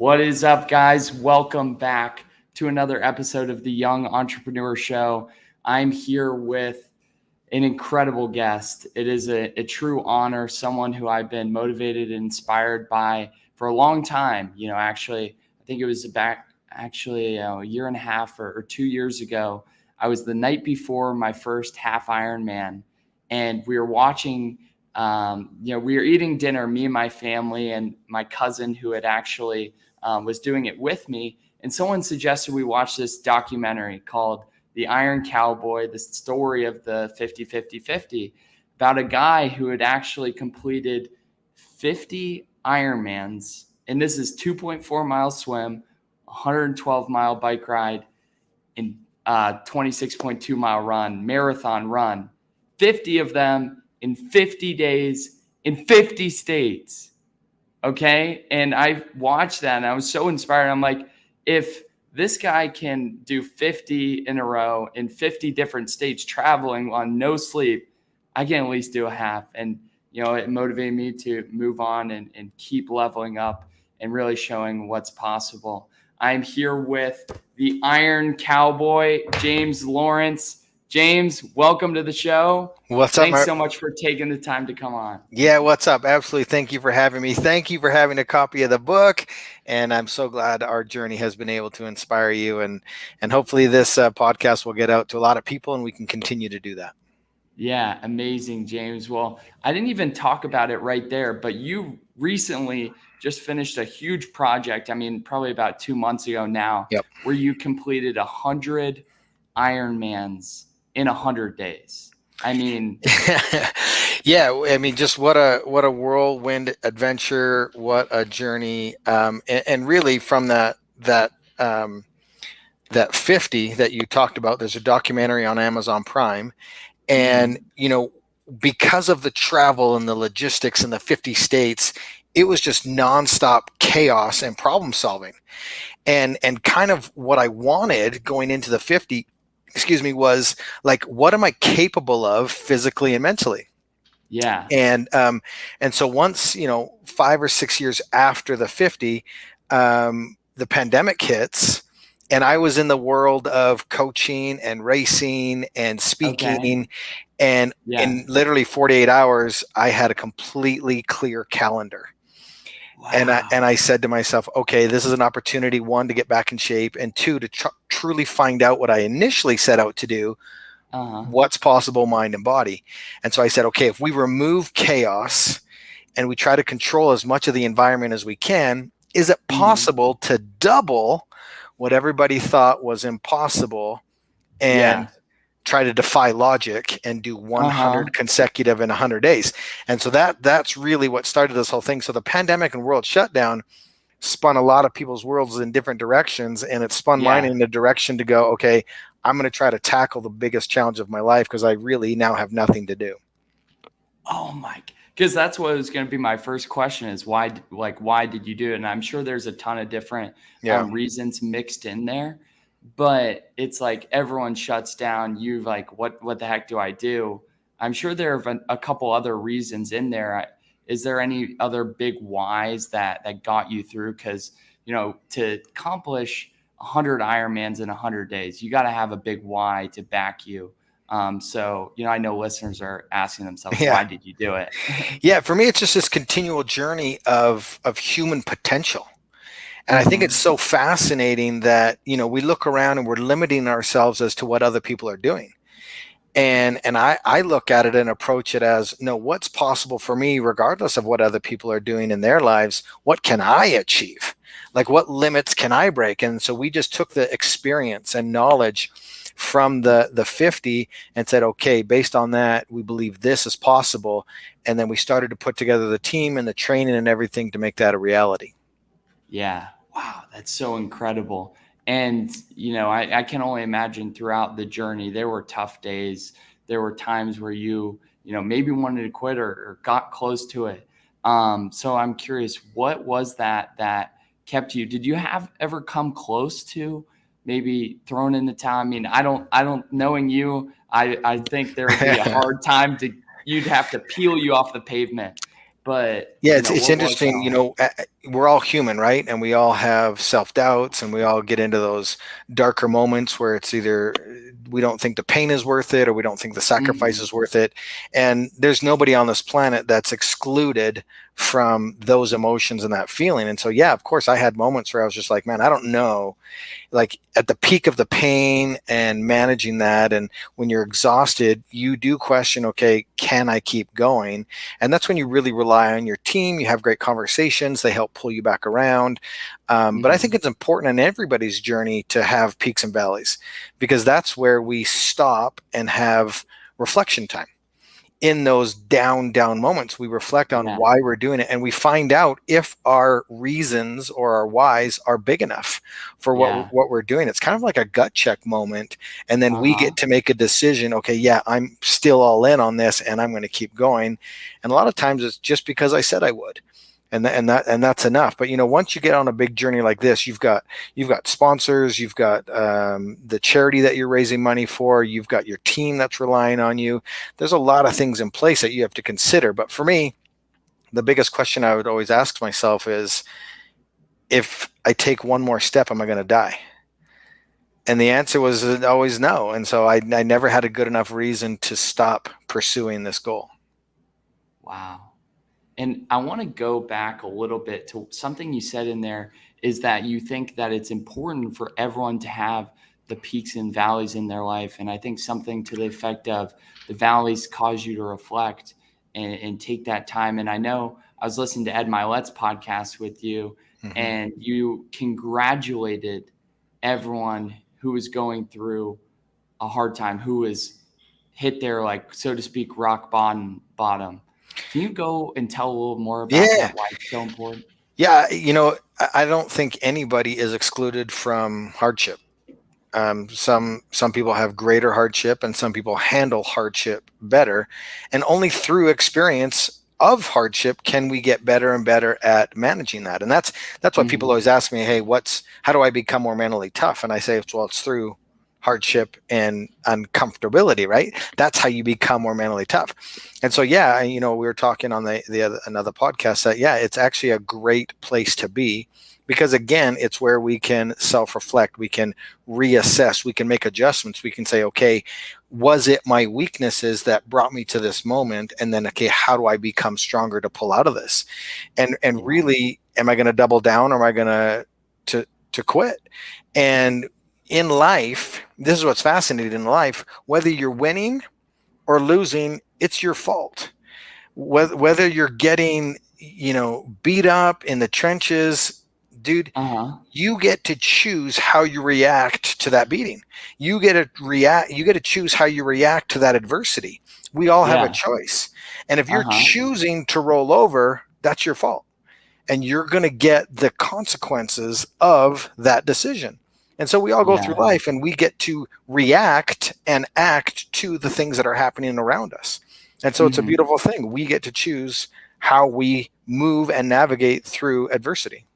What is up, guys? Welcome back to another episode of the Young Entrepreneur Show. I'm here with an incredible guest. It is a true honor, someone who I've been motivated and inspired by for a long time. I think it was a year and a half or 2 years ago. I was the night before my first half Ironman, and we were watching. We were eating dinner, me and my family, and my cousin who had actually was doing it with me. And someone suggested we watch this documentary called The Iron Cowboy, the story of the 50-50-50, about a guy who had actually completed 50 Ironmans. And this is 2.4 mile swim, 112-mile bike ride, and 26.2 mile marathon run, 50 of them in 50 days in 50 states. Okay. And I watched that and I was so inspired. I'm like, if this guy can do 50 in a row in 50 different states, traveling on no sleep, I can at least do a half. And, it motivated me to move on and keep leveling up and really showing what's possible. I'm here with the Iron Cowboy, James Lawrence. James, welcome to the show. What's up? Thanks so much for taking the time to come on. Yeah, what's up? Absolutely. Thank you for having me. Thank you for having a copy of the book. And I'm so glad our journey has been able to inspire you. And hopefully this podcast will get out to a lot of people and we can continue to do that. Yeah, amazing, James. Well, I didn't even talk about it right there, but you recently just finished a huge project. I mean, probably about 2 months ago now, where you completed 100 Ironmans in 100 days. I mean, yeah, I mean, just what a whirlwind adventure, what a journey. And really from that 50 that you talked about, there's a documentary on Amazon Prime. And, because of the travel and the logistics in the 50 states, it was just nonstop chaos and problem solving. And kind of what I wanted going into the 50, was like, what am I capable of physically and mentally? Yeah. And so once, 5 or 6 years after the 50, the pandemic hits, and I was in the world of coaching and racing and speaking. Okay. And in literally 48 hours, I had a completely clear calendar. Wow. And I said to myself, okay, this is an opportunity, one, to get back in shape, and two, to truly find out what I initially set out to do, what's possible, mind and body. And so I said, okay, if we remove chaos and we try to control as much of the environment as we can, is it possible to double what everybody thought was impossible and try to defy logic and do 100 consecutive in 100 days? And so that's really what started this whole thing. So the pandemic and world shutdown spun a lot of people's worlds in different directions, and it spun mine in the direction to go, okay, I'm going to try to tackle the biggest challenge of my life because I really now have nothing to do. Oh my, because that's what was going to be my first question is why did you do it? And I'm sure there's a ton of different reasons mixed in there, but it's like everyone shuts down. You like, what the heck do I do? I'm sure there are a couple other reasons in there. Is there any other big whys that got you through? Because, to accomplish 100 Ironmans in 100 days, you got to have a big why to back you. So, I know listeners are asking themselves, why did you do it? Yeah, for me, it's just this continual journey of human potential. And I think it's so fascinating that, we look around and we're limiting ourselves as to what other people are doing. And I look at it and approach it as, no, what's possible for me, regardless of what other people are doing in their lives? What can I achieve? Like, what limits can I break? And so we just took the experience and knowledge from the 50 and said, okay, based on that, we believe this is possible. And then we started to put together the team and the training and everything to make that a reality. Yeah. Wow. That's so incredible. And, I can only imagine throughout the journey, there were tough days. There were times where you maybe wanted to quit or got close to it. So I'm curious, what was that kept you? Did you ever come close to maybe thrown in the towel? I mean, I don't knowing you, I think there would be a hard time you'd have to peel you off the pavement. But Yeah, you know, it's what was that interesting. like? We're all human, right? And we all have self-doubts, and we all get into those darker moments where it's either we don't think the pain is worth it, or we don't think the sacrifice Mhm. is worth it. And there's nobody on this planet that's excluded from those emotions and that feeling. And so, yeah, of course, I had moments where I was just like, man, I don't know, like at the peak of the pain and managing that, and when you're exhausted, you do question, okay, can I keep going? And that's when you really rely on your team. You have great conversations, they help pull you back around. But I think Mhm. it's important in everybody's journey to have peaks and valleys, because that's where we stop and have reflection time. In those down moments, we reflect on Yeah. why we're doing it, and we find out if our reasons or our whys are big enough for Yeah. what we're doing. It's kind of like a gut check moment, and then we Uh-huh. get to make a decision. Okay, yeah, I'm still all in on this, and I'm going to keep going. And a lot of times, it's just because I said I would, and that's enough. But once you get on a big journey like this, you've got sponsors, you've got the charity that you're raising money for, you've got your team that's relying on you. There's a lot of things in place that you have to consider. But for me, the biggest question I would always ask myself is, if I take one more step, am I going to die? And the answer was always no. And so I never had a good enough reason to stop pursuing this goal. Wow. And I want to go back a little bit to something you said in there, is that you think that it's important for everyone to have the peaks and valleys in their life. And I think something to the effect of the valleys cause you to reflect and take that time. And I know I was listening to Ed Milet's podcast with you, Mm-hmm. and you congratulated everyone who was going through a hard time, who was hit their, like, so to speak, rock bottom. Can you go and tell a little more about Yeah. that, why it's so important? Yeah. I don't think anybody is excluded from hardship. Some people have greater hardship, and some people handle hardship better. And only through experience of hardship can we get better and better at managing that. And that's what people Mhm. always ask me. Hey, how do I become more mentally tough? And I say, well, it's through hardship and uncomfortability, right? That's how you become more mentally tough. And so, yeah, we were talking on another podcast that, yeah, it's actually a great place to be, because again, it's where we can self-reflect, we can reassess, we can make adjustments, we can say, okay, was it my weaknesses that brought me to this moment? And then, okay, how do I become stronger to pull out of this? And Yeah. really, am I going to double down, or am I going to quit? And in life, this is what's fascinating in life: whether you're winning or losing, it's your fault. Whether you're getting beat up in the trenches, dude, Uh-huh. you get to choose how you react to that beating. You get to choose how you react to that adversity. We all have a Yeah. choice. And if you're Uh-huh. choosing to roll over, that's your fault. And you're going to get the consequences of that decision. And so we all go through Yeah. life, and we get to react and act to the things that are happening around us. And so it's a Mhm. beautiful thing. We get to choose how we move and navigate through adversity.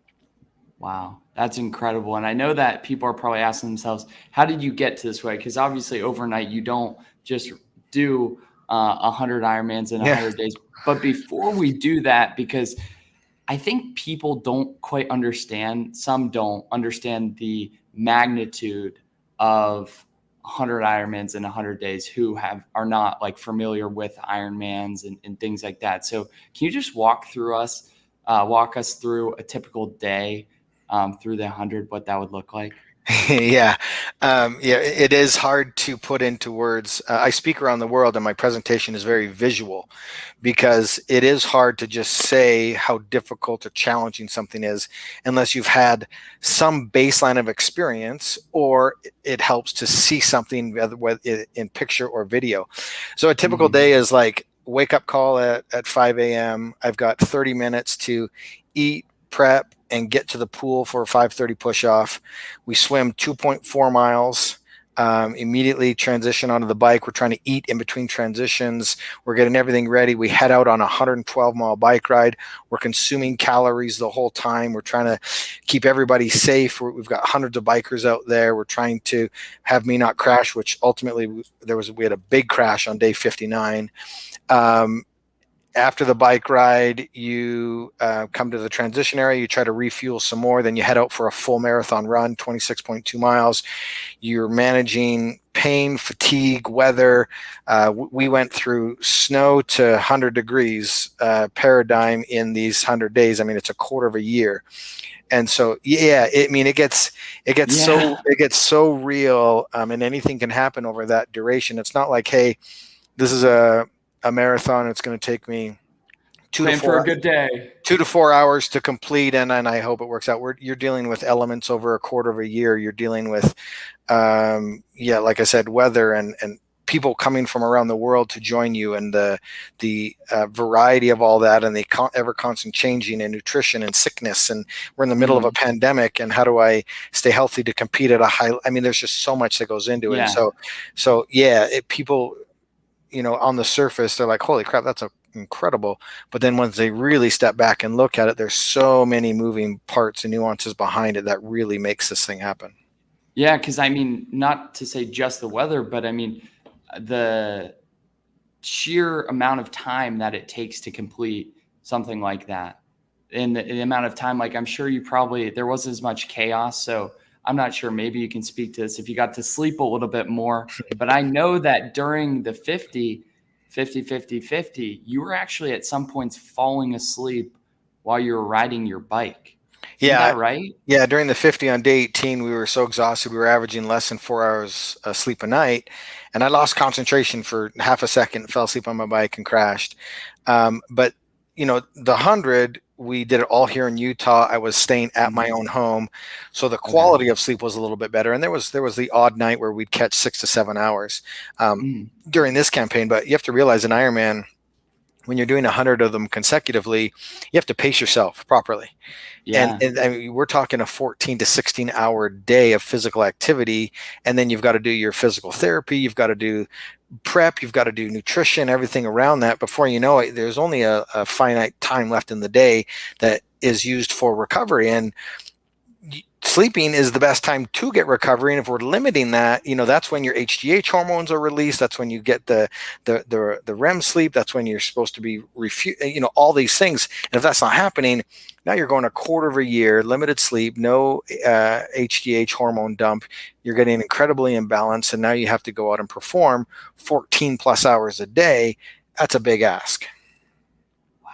Wow, that's incredible. And I know that people are probably asking themselves, how did you get to this way? Because obviously overnight you don't just do 100 Ironmans in Yeah. 100 days. But before we do that, because I think people don't quite understand, some don't understand the magnitude of 100 Ironmans in 100 days, who are not like familiar with Ironmans and things like that. So can you just walk us through a typical day through the 100, what that would look like? Yeah. Yeah, it is hard to put into words. I speak around the world, and my presentation is very visual, because it is hard to just say how difficult or challenging something is unless you've had some baseline of experience, or it helps to see something, whether in picture or video. So a typical Mhm. day is like wake up call at 5 a.m. I've got 30 minutes to eat, prep, and get to the pool for a 5:30 push off. We swim 2.4 miles. Immediately transition onto the bike. We're trying to eat in between transitions. We're getting everything ready. We head out on a 112-mile bike ride. We're consuming calories the whole time. We're trying to keep everybody safe. We've got hundreds of bikers out there. We're trying to have me not crash, which ultimately we had a big crash on day 59. Um, after the bike ride, you come to the transition area, you try to refuel some more, then you head out for a full marathon run, 26.2 miles. You're managing pain, fatigue, weather. We went through snow to 100 degrees paradigm in these 100 days. I mean, it's a quarter of a year. And so, yeah, it gets so real, and anything can happen over that duration. It's not like, hey, this is a marathon. It's going to take me Plan for a good day. 2 to 4 hours to complete, and I hope it works out. You're dealing with elements over a quarter of a year. You're dealing with, like I said, weather and people coming from around the world to join you, and the variety of all that, and the ever constant changing in nutrition and sickness. And we're in the middle of a pandemic, and how do I stay healthy to compete at a high? I mean, there's just so much that goes into it. And so people, on the surface, they're like, holy crap, that's incredible. But then once they really step back and look at it, there's so many moving parts and nuances behind it that really makes this thing happen. Yeah, because I mean, not to say just the weather, but I mean, the sheer amount of time that it takes to complete something like that, and the amount of time, like I'm sure there wasn't as much chaos. So I'm not sure, maybe you can speak to this if you got to sleep a little bit more, but I know that during the 50, you were actually at some points falling asleep while you were riding your bike. Is that right? Yeah. During the 50 on day 18, we were so exhausted. We were averaging less than 4 hours sleep a night. And I lost concentration for half a second, fell asleep on my bike and crashed. But the 100, we did it all here in Utah. I was staying at my own home. So the quality of sleep was a little bit better. And there was the odd night where we'd catch 6 to 7 hours during this campaign. But you have to realize an Ironman, when you're doing 100 of them consecutively, you have to pace yourself properly. Yeah. And I mean, we're talking a 14 to 16 hour day of physical activity. And then you've got to do your physical therapy. You've got to do prep. You've got to do nutrition, everything around that. Before you know it, there's only a finite time left in the day that is used for recovery. And sleeping is the best time to get recovery. And if we're limiting that, that's when your HGH hormones are released. That's when you get the REM sleep. That's when you're supposed to be all these things. And if that's not happening, now you're going a quarter of a year, limited sleep, no HGH hormone dump. You're getting incredibly imbalanced. And now you have to go out and perform 14 plus hours a day. That's a big ask. Wow.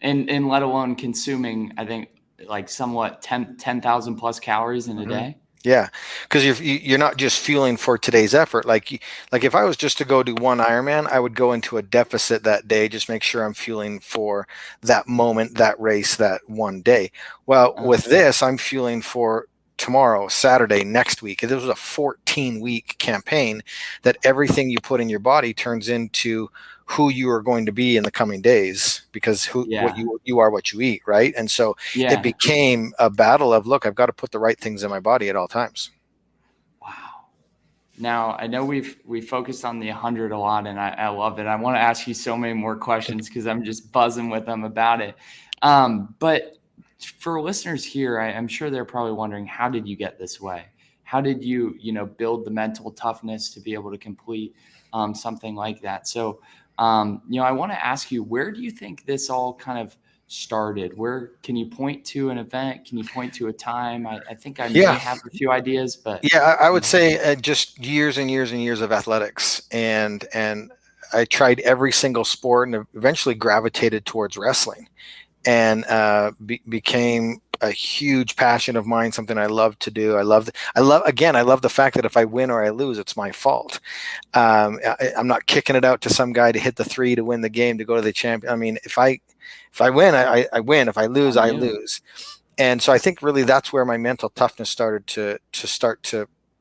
And let alone consuming, I think, like somewhat 10,000 plus calories in a day. Yeah, because you're not just fueling for today's effort. Like if I was just to go do one Ironman, I would go into a deficit that day, just make sure I'm fueling for that moment, that race, that one day. Well, with this, I'm fueling for tomorrow, Saturday, next week. This was a 14-week campaign that everything you put in your body turns into who you are going to be in the coming days, because what you are what you eat, right? And so it became a battle of, look, I've got to put the right things in my body at all times. Wow. Now, I know we focused on the 100 a lot, and I love it. I want to ask you so many more questions because I'm just buzzing with them about it. But for listeners here, I'm sure they're probably wondering, how did you get this way? How did you, build the mental toughness to be able to complete something like that? So, I want to ask you, where do you think this all kind of started? Where can you point to an event? Can you point to a time? I think I may have a few ideas, but I would say just years and years and years of athletics, and I tried every single sport and eventually gravitated towards wrestling, and became a huge passion of mine, something I love to do. I love the fact that if I win or I lose, it's my fault. I'm not kicking it out to some guy to hit the 3 to win the game, to go to the champion. I mean, if I win, I win. If I lose, I lose. And so I think really that's where my mental toughness started to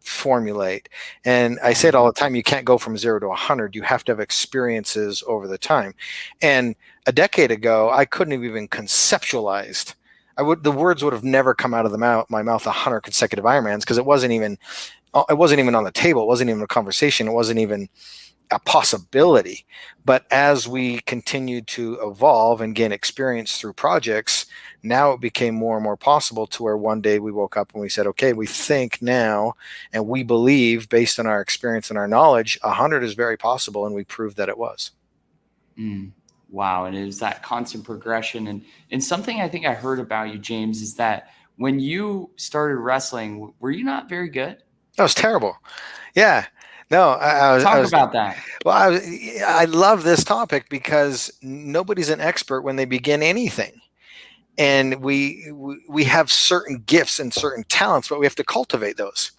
formulate. And I say it all the time, you can't go from 0 to 100. You have to have experiences over the time. And a decade ago, I couldn't have even conceptualized. The words would have never come out of my mouth 100 consecutive Ironmans, because it wasn't even on the table. It wasn't even a conversation. It wasn't even a possibility. But as we continued to evolve and gain experience through projects, now it became more and more possible, to where one day we woke up and we said, okay, we think now and we believe, based on our experience and our knowledge, 100 is very possible, and we proved that it was. Wow. And it was that constant progression. And something I think I heard about you, James, is that when you started wrestling, were you not very good? That was terrible. Yeah. No, Talk about that. well, I love this topic because nobody's an expert when they begin anything. And we have certain gifts and certain talents, but we have to cultivate those.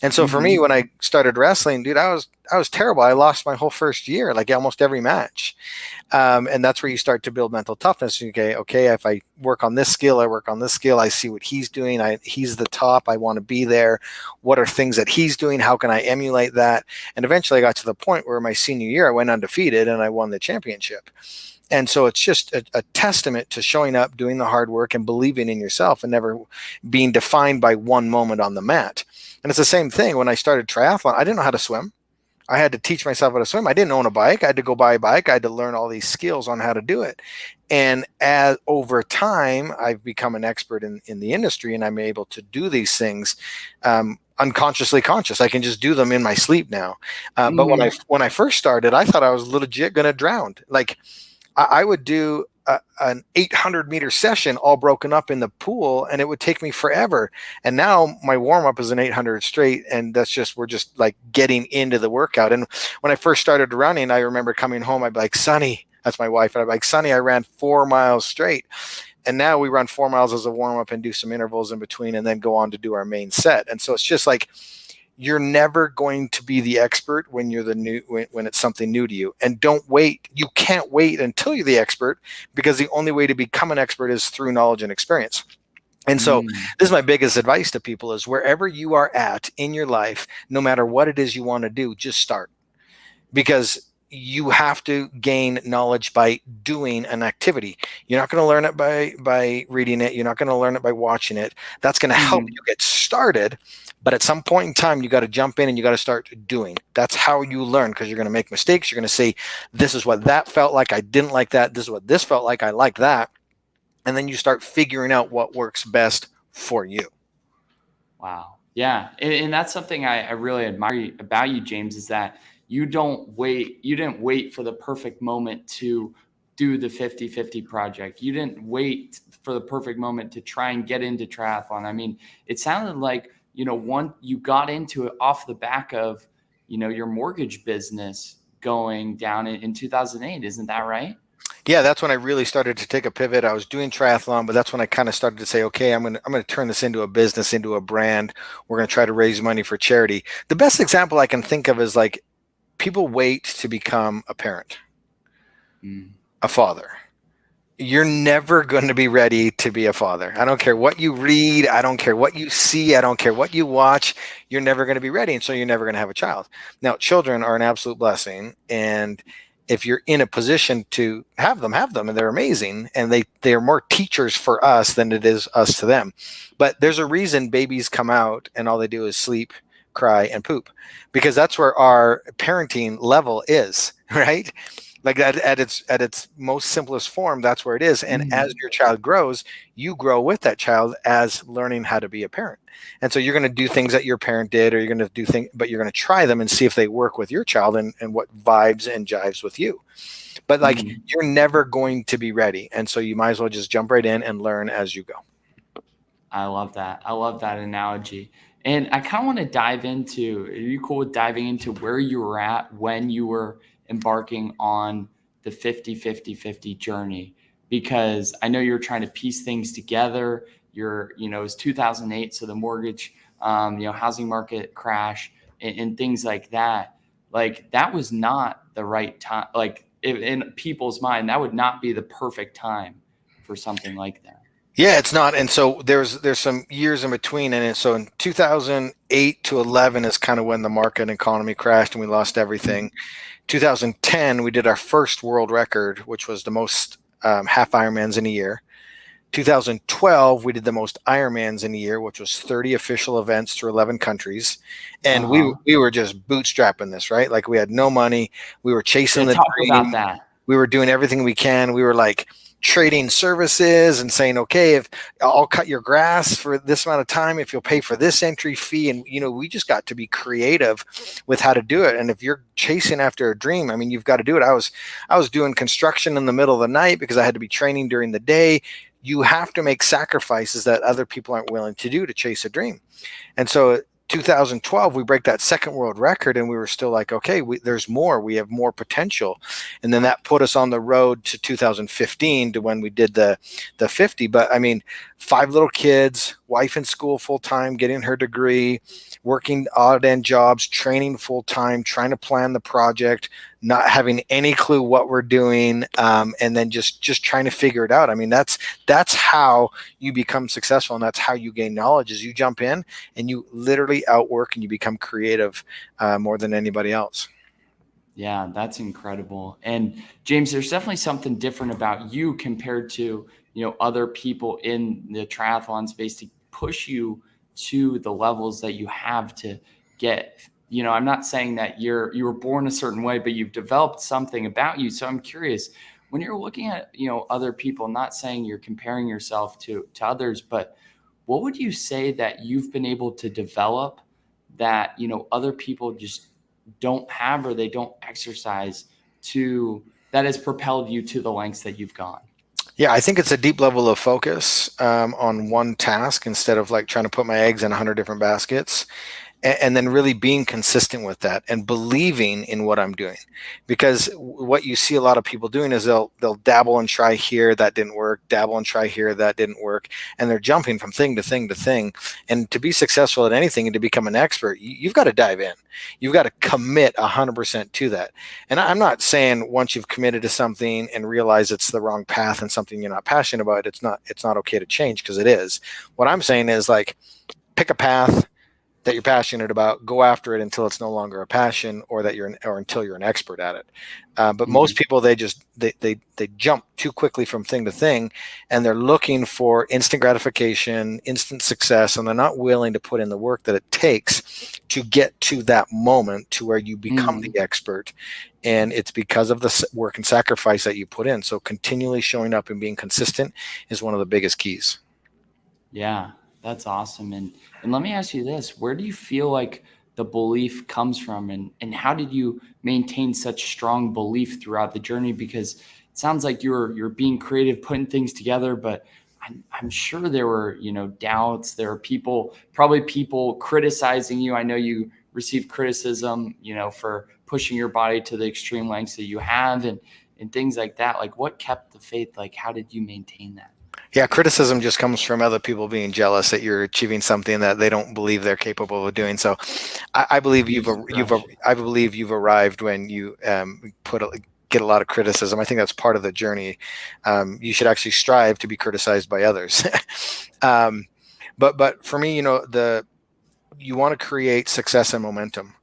And so for me, when I started wrestling, dude, I was terrible. I lost my whole first year, like almost every match. And that's where you start to build mental toughness. Okay, if I work on this skill, I work on this skill. I see what he's doing. He's the top. I want to be there. What are things that he's doing? How can I emulate that? And eventually I got to the point where my senior year, I went undefeated and I won the championship. And so it's just a testament to showing up, doing the hard work, and believing in yourself and never being defined by one moment on the mat. And it's the same thing when I started triathlon. I didn't know how to swim. I had to teach myself how to swim. I didn't own a bike. I had to go buy a bike. I had to learn all these skills on how to do it. And as over time, I've become an expert in the industry, and I'm able to do these things unconsciously conscious. I can just do them in my sleep now. But when I first started, I thought I was legit going to drown. Like I would do an 800-meter session all broken up in the pool, and it would take me forever. And now my warm-up is an 800 straight, and we're just like getting into the workout. And when I first started running, I remember coming home, I'd be like, Sonny, that's my wife, and I'd be like, Sonny, I ran 4 miles straight. And now we run 4 miles as a warm-up and do some intervals in between and then go on to do our main set. And so it's just like, you're never going to be the expert when you're when it's something new to you. And don't wait. You can't wait until you're the expert, because the only way to become an expert is through knowledge and experience. And so this is my biggest advice to people is wherever you are at in your life, no matter what it is you want to do, just start. Because you have to gain knowledge by doing an activity. You're not going to learn it by reading it. You're not going to learn it by watching it. That's going to help you get started. But at some point in time, you got to jump in and you got to start doing. That's how you learn, because you're going to make mistakes. You're going to say, this is what that felt like. I didn't like that. This is what this felt like. I like that. And then you start figuring out what works best for you. Wow. Yeah. And that's something I really admire about you, James, is that you didn't wait for the perfect moment to do the 50-50 project. You didn't wait for the perfect moment to try and get into triathlon. I mean, it sounded like, you got into it off the back of, your mortgage business going down in 2008. Isn't that right? Yeah, that's when I really started to take a pivot. I was doing triathlon, but that's when I kind of started to say, okay, I'm going to turn this into a business, into a brand. We're going to try to raise money for charity. The best example I can think of is like, people wait to become a parent, a father. You're never going to be ready to be a father. I don't care what you read. I don't care what you see. I don't care what you watch. You're never going to be ready. And so you're never going to have a child. Now, children are an absolute blessing. And if you're in a position to have them, and they're amazing. And they are more teachers for us than it is us to them. But there's a reason babies come out and all they do is sleep, cry, and poop, because that's where our parenting level is, right? Like at its most simplest form, that's where it is. And as your child grows, you grow with that child as learning how to be a parent. And so you're going to do things that your parent did, or you're going to do things, but you're going to try them and see if they work with your child and what vibes and jives with you. But like, you're never going to be ready. And so you might as well just jump right in and learn as you go. I love that. I love that analogy. And I kind of want to dive into, are you cool with diving into where you were at when you were embarking on the 50-50-50 journey? Because I know you're trying to piece things together. It was 2008. So the mortgage, housing market crash and things like that. Like, that was not the right time. Like, in people's mind, that would not be the perfect time for something like that. Yeah, it's not. And so there's some years in between. And so in 2008 to 11 is kind of when the market and economy crashed and we lost everything. 2010, we did our first world record, which was the most half Ironmans in a year. 2012, we did the most Ironmans in a year, which was 30 official events through 11 countries. And we were just bootstrapping this, right? Like, we had no money. We were chasing the dream. Talk about that. we were doing everything we can. We were like trading services and saying, okay, if I'll cut your grass for this amount of time, if you'll pay for this entry fee. And, we just got to be creative with how to do it. And if you're chasing after a dream, I mean, you've got to do it. I was doing construction in the middle of the night because I had to be training during the day. You have to make sacrifices that other people aren't willing to do to chase a dream. And so 2012, we break that second world record, and we were still like, okay, there's more. We have more potential. And then that put us on the road to 2015 to when we did the 50. But I mean, 5 little kids, wife in school full time, getting her degree, working odd end jobs, training full time, trying to plan the project, not having any clue what we're doing, and then just trying to figure it out. I mean, that's how you become successful, and that's how you gain knowledge. Is you jump in and you literally outwork and you become creative more than anybody else. Yeah, that's incredible. And James, there's definitely something different about you compared to, other people in the triathlon space to push you to the levels that you have to get. I'm not saying that you were born a certain way, but you've developed something about you. So I'm curious, when you're looking at, other people, not saying you're comparing yourself to others, but what would you say that you've been able to develop that, other people just don't have, or they don't exercise that has propelled you to the lengths that you've gone? Yeah, I think it's a deep level of focus on one task instead of like trying to put my eggs in 100 different baskets. And then really being consistent with that and believing in what I'm doing. Because what you see a lot of people doing is they'll dabble and try here, that didn't work, dabble and try here, that didn't work, and they're jumping from thing to thing to thing. And to be successful at anything and to become an expert, you've got to dive in. You've got to commit 100% to that. And I'm not saying once you've committed to something and realize it's the wrong path and something you're not passionate about, it's not okay to change, because it is. What I'm saying is, like, pick a path that you're passionate about, go after it until it's no longer a passion, or until you're an expert at it. But most people, they jump too quickly from thing to thing, and they're looking for instant gratification, instant success, and they're not willing to put in the work that it takes to get to that moment to where you become the expert. And it's because of the work and sacrifice that you put in. So continually showing up and being consistent is one of the biggest keys. Yeah, that's awesome. And let me ask you this, where do you feel like the belief comes from, and how did you maintain such strong belief throughout the journey? Because it sounds like you're being creative, putting things together, but I'm sure there were, doubts. There were probably people criticizing you. I know you received criticism, for pushing your body to the extreme lengths that you have, and things like that. Like, what kept the faith? Like, how did you maintain that? Yeah, criticism just comes from other people being jealous that you're achieving something that they don't believe they're capable of doing. So, I believe I believe you've arrived when you get a lot of criticism. I think that's part of the journey. You should actually strive to be criticized by others. But for me, you want to create success and momentum.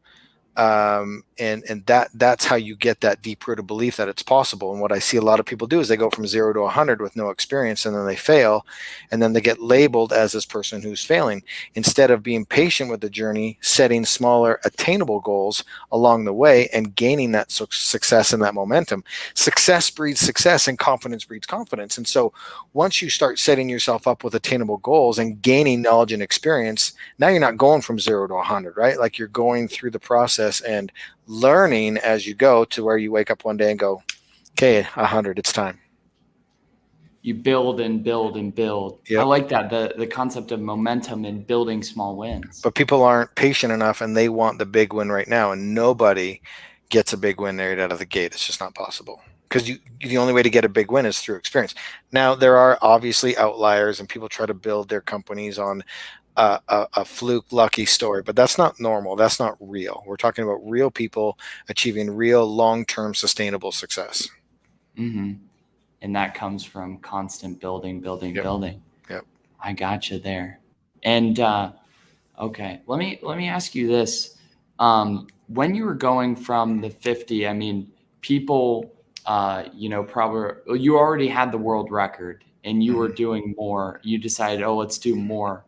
And that's how you get that deep-rooted belief that it's possible. And what I see a lot of people do is they go from 0 to 100 with no experience, and then they fail, and then they get labeled as this person who's failing, instead of being patient with the journey, setting smaller attainable goals along the way, and gaining that success and that momentum. Success breeds success, and confidence breeds confidence. And so once you start setting yourself up with attainable goals and gaining knowledge and experience, now you're not going from 0 to 100, right? Like, you're going through the process and learning as you go to where you wake up one day and go, okay, 100, it's time. You build and build and build. Yep. I like that, the concept of momentum and building small wins. But people aren't patient enough, and they want the big win right now, and nobody gets a big win right out of the gate. It's just not possible, because the only way to get a big win is through experience. Now, there are obviously outliers, and people try to build their companies on a fluke lucky story, but that's not normal. That's not real. We're talking about real people achieving real long-term sustainable success. Mm-hmm. And that comes from constant building. Yep. I got you there. And okay, let me ask you this. When you were going from the 50, I mean, people, probably, you already had the world record, and you were doing more. You decided, let's do more.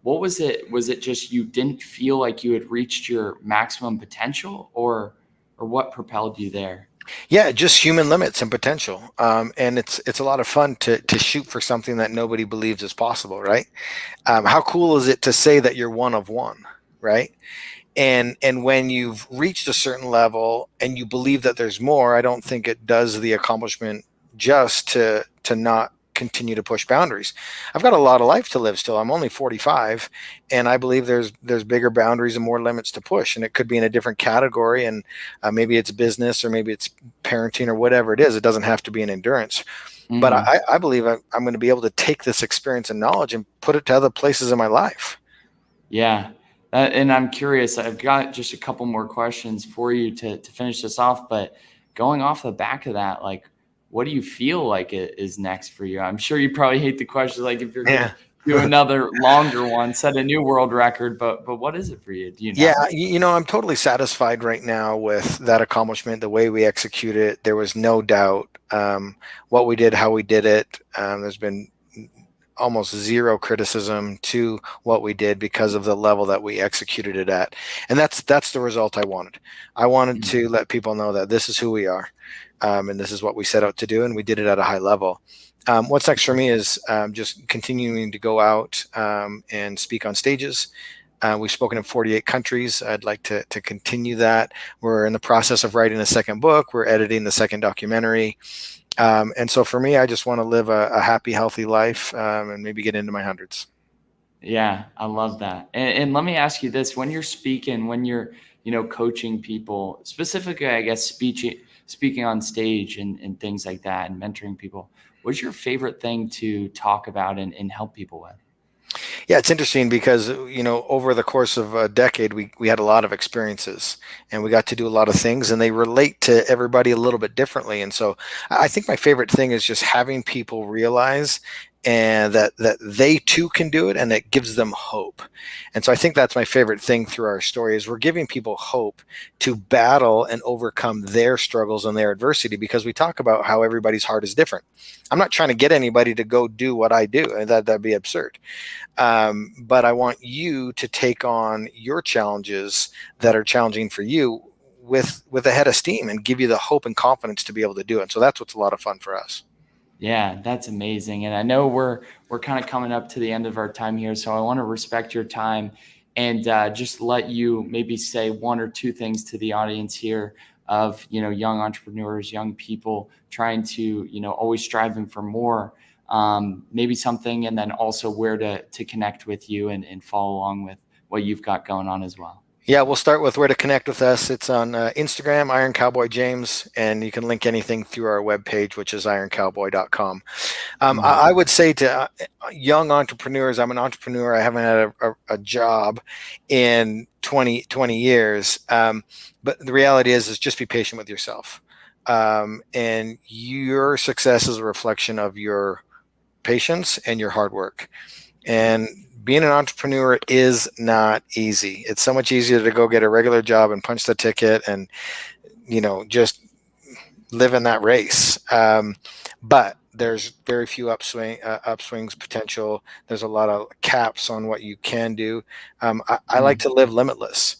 What was it? Was it just you didn't feel like you had reached your maximum potential, or what propelled you there? Yeah, just human limits and potential. And it's a lot of fun to shoot for something that nobody believes is possible, right? How cool is it to say that you're one of one, right? And when you've reached a certain level and you believe that there's more, I don't think it does the accomplishment just to not continue to push boundaries. I've got a lot of life to live still. I'm only 45, and I believe there's bigger boundaries and more limits to push, and it could be in a different category, and maybe it's business or maybe it's parenting or whatever it is. It doesn't have to be an endurance. But Mm-hmm. I believe I'm going to be able to take this experience and knowledge and put it to other places in my life. Yeah. And I'm curious, I've got just a couple more questions for you to finish this off. But going off the back of that, like, what do you feel like it is next for you? I'm sure you probably hate the question, like if you're going to Yeah. do another longer one, set a new world record. But what is it for you? Do you Yeah, know? I'm totally satisfied right now with that accomplishment, the way we execute it. There was no doubt what we did, how we did it. There's been almost zero criticism to what we did because of the level that we executed it at, and that's the result I wanted. I wanted Mhm. to let people know that this is who we are, and this is what we set out to do, and we did it at a high level. What's next for me is just continuing to go out and speak on stages. We've spoken in 48 countries. I'd like to continue that. We're in the process of writing a second book. We're editing the second documentary. And so for me, I just want to live a happy, healthy life and maybe get into my hundreds. Yeah, I love that. And let me ask you this: when you're speaking, when you're coaching people, specifically, I guess speaking on stage and things like that, and mentoring people, what's your favorite thing to talk about and help people with? Yeah, it's interesting because over the course of a decade, we had a lot of experiences and we got to do a lot of things, and they relate to everybody a little bit differently. And so, I think my favorite thing is just having people realize and that they too can do it, and it gives them hope. And so, I think that's my favorite thing through our story is we're giving people hope to battle and overcome their struggles and their adversity, because we talk about how everybody's heart is different. I'm not trying to get anybody to go do what I do. That'd be absurd. But I want you to take on your challenges that are challenging for you with a head of steam and give you the hope and confidence to be able to do it. So that's what's a lot of fun for us. Yeah, that's amazing. And I know we're kind of coming up to the end of our time here, so I want to respect your time and just let you maybe say one or two things to the audience here of young entrepreneurs, young people trying to always striving for more. Maybe something, and then also where to connect with you and follow along with what you've got going on as well. Yeah, we'll start with where to connect with us. It's on Instagram, Iron Cowboy James, and you can link anything through our webpage, which is ironcowboy.com. Mhm. I would say to young entrepreneurs, I'm an entrepreneur. I haven't had a job in 20 years. But the reality is just be patient with yourself. And your success is a reflection of your patience and your hard work. And being an entrepreneur is not easy. It's so much easier to go get a regular job and punch the ticket and, just live in that race. But there's very few upswings potential. There's a lot of caps on what you can do. I like Mhm. to live limitless.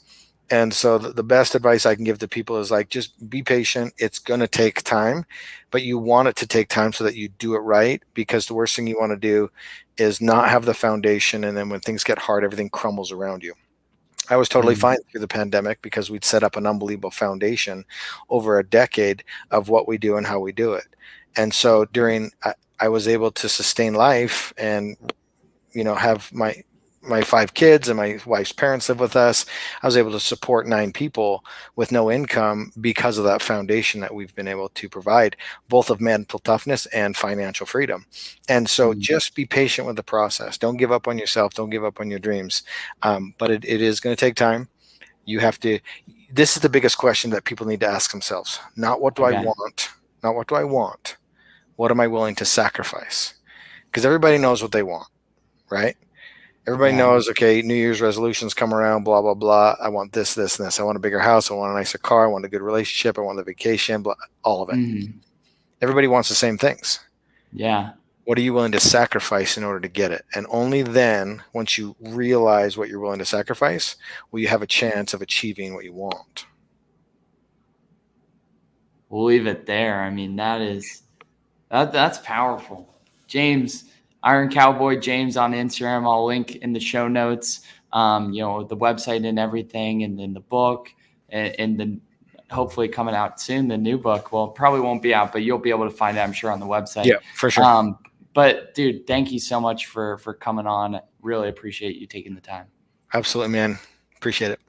And so the best advice I can give to people is like, just be patient. It's going to take time, but you want it to take time so that you do it right, because the worst thing you want to do is not have the foundation. And then when things get hard, everything crumbles around you. I was totally Mhm. fine through the pandemic because we'd set up an unbelievable foundation over a decade of what we do and how we do it. And so I was able to sustain life and have my 5 kids, and my wife's parents live with us. I was able to support 9 people with no income because of that foundation that we've been able to provide, both of mental toughness and financial freedom. And so Mhm. just be patient with the process. Don't give up on yourself. Don't give up on your dreams. But it is going to take time. You have to, this is the biggest question that people need to ask themselves. Not what do I Okay. want? Not what do I want? What am I willing to sacrifice? Because everybody knows what they want, right? Everybody Yeah. knows, okay, New Year's resolutions come around, blah, blah, blah. I want this, this, and this. I want a bigger house. I want a nicer car. I want a good relationship. I want the vacation, blah, all of it. Mhm. Everybody wants the same things. Yeah. What are you willing to sacrifice in order to get it? And only then, once you realize what you're willing to sacrifice, will you have a chance of achieving what you want. we'll leave it there. I mean, that's powerful. James, Iron Cowboy James on Instagram. I'll link in the show notes, the website and everything, and then the book, and then hopefully coming out soon, the new book. Well, probably won't be out, but you'll be able to find it, I'm sure, on the website. Yeah, for sure. But dude, thank you so much for coming on. Really appreciate you taking the time. Absolutely, man. Appreciate it.